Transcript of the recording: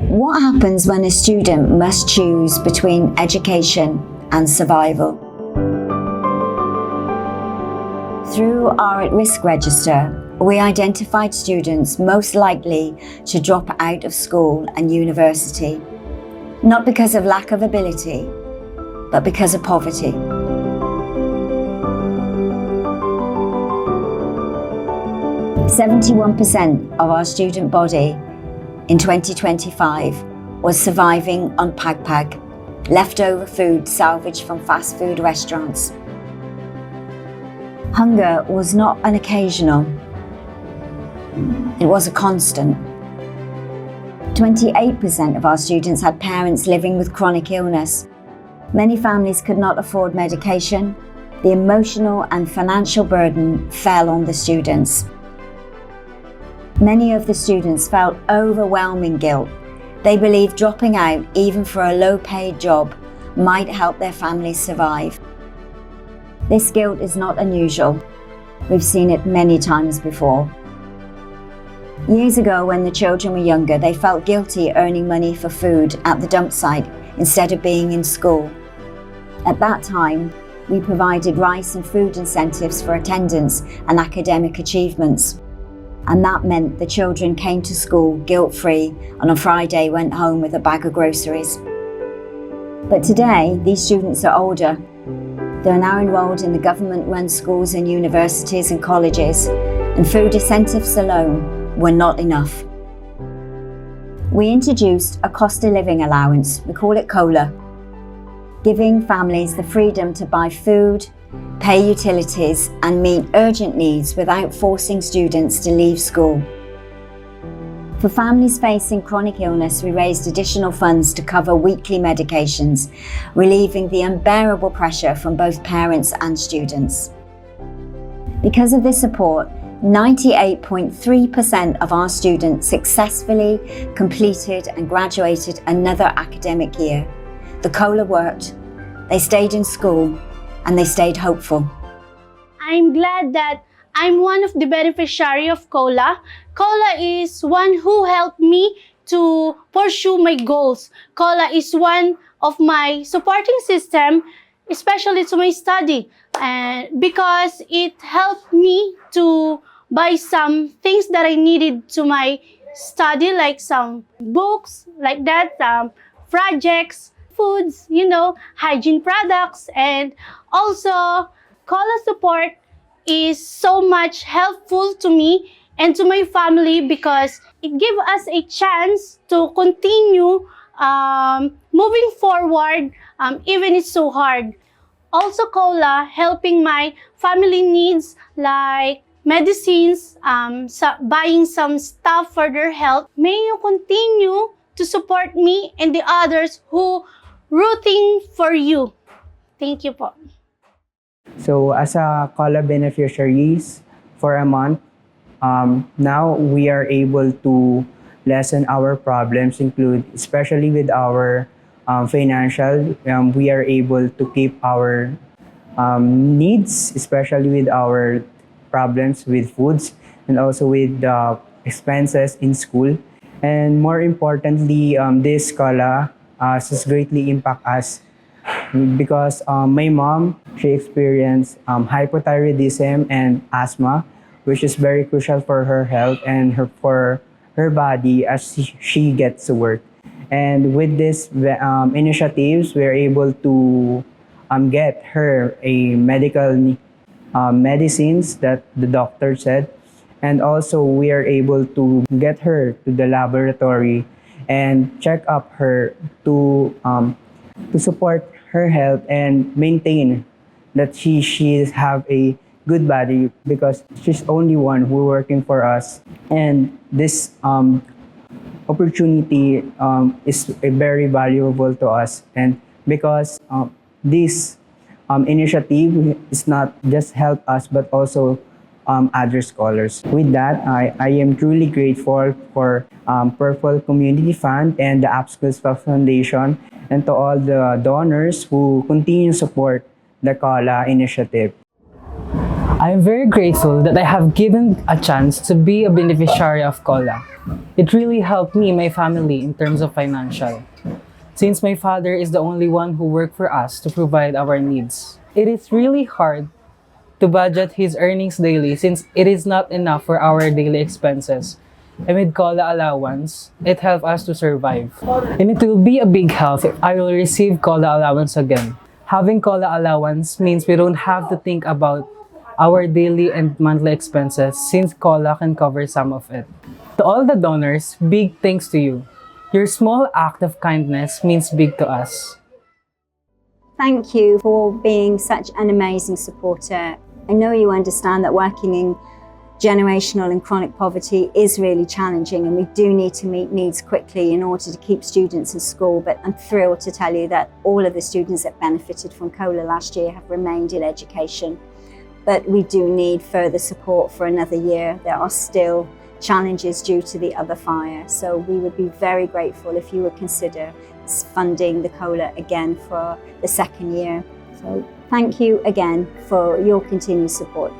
What happens when a student must choose between education and survival? Through our at-risk register, we identified students most likely to drop out of school and university, not because of lack of ability, but because of poverty. "71% of our student body in 2025 was surviving on pag-pag, leftover food salvaged from fast food restaurants. Hunger was not an occasional, it was a constant. 28% of our students had parents living with chronic illness. Many families could not afford medication. The emotional and financial burden fell on the students. Many of the students felt overwhelming guilt. They believed dropping out, even for a low-paid job, might help their families survive. This guilt is not unusual. We've seen it many times before. Years ago, when the children were younger, they felt guilty earning money for food at the dump site instead of being in school. At that time, we provided rice and food incentives for attendance and academic achievements. And that meant the children came to school guilt-free and on Friday went home with a bag of groceries. But today, these students are older. They're now enrolled in the government-run schools and universities and colleges, and food incentives alone were not enough. We introduced a cost of living allowance, we call it COLA, giving families the freedom to buy food, pay utilities and meet urgent needs without forcing students to leave school. For families facing chronic illness, we raised additional funds to cover weekly medications, relieving the unbearable pressure from both parents and students. Because of this support, 98.3% of our students successfully completed and graduated another academic year. The COLA worked, they stayed in school, and they stayed hopeful. I'm glad that I'm one of the beneficiaries of COLA. COLA is one who helped me to pursue my goals. COLA is one of my supporting system, especially to my study, and because it helped me to buy some things that I needed to my study, like some books, like that, projects, foods, hygiene products, and also COLA support is so much helpful to me and to my family because it gives us a chance to continue moving forward even it's so hard. Also COLA helping my family needs like medicines, buying some stuff for their health. May you continue to support me and the others who rooting for you. Thank you po. So as a COLA beneficiaries for a month, now we are able to lessen our problems, especially with our financial, we are able to keep our needs, especially with our problems with foods and also with the expenses in school. And more importantly, this COLA has greatly impact us because my mom, she experienced hypothyroidism and asthma, which is very crucial for her health and for her body as she gets to work. And with these initiatives, we're able to get her a medical medicines that the doctor said. And also we are able to get her to the laboratory and check up her to support her health and maintain that she have a good body because she's only one who working for us. And this opportunity is very valuable to us, and because this initiative is not just help us but also other scholars. With that, I am truly grateful for Purple Community Fund and the Upskills Foundation, and to all the donors who continue to support the COLA initiative. I am very grateful that I have given a chance to be a beneficiary of COLA. It really helped me and my family in terms of financial, since my father is the only one who worked for us to provide our needs. It is really hard to budget his earnings daily since it is not enough for our daily expenses. And with COLA allowance, it helps us to survive. And it will be a big help if I will receive COLA allowance again. Having COLA allowance means we don't have to think about our daily and monthly expenses since COLA can cover some of it. To all the donors, big thanks to you. Your small act of kindness means big to us. Thank you for being such an amazing supporter. I know you understand that working in generational and chronic poverty is really challenging, and we do need to meet needs quickly in order to keep students in school, but I'm thrilled to tell you that all of the students that benefited from COLA last year have remained in education. But we do need further support for another year. There are still challenges due to the other fire, so we would be very grateful if you would consider funding the COLA again for the second year. So thank you again for your continued support.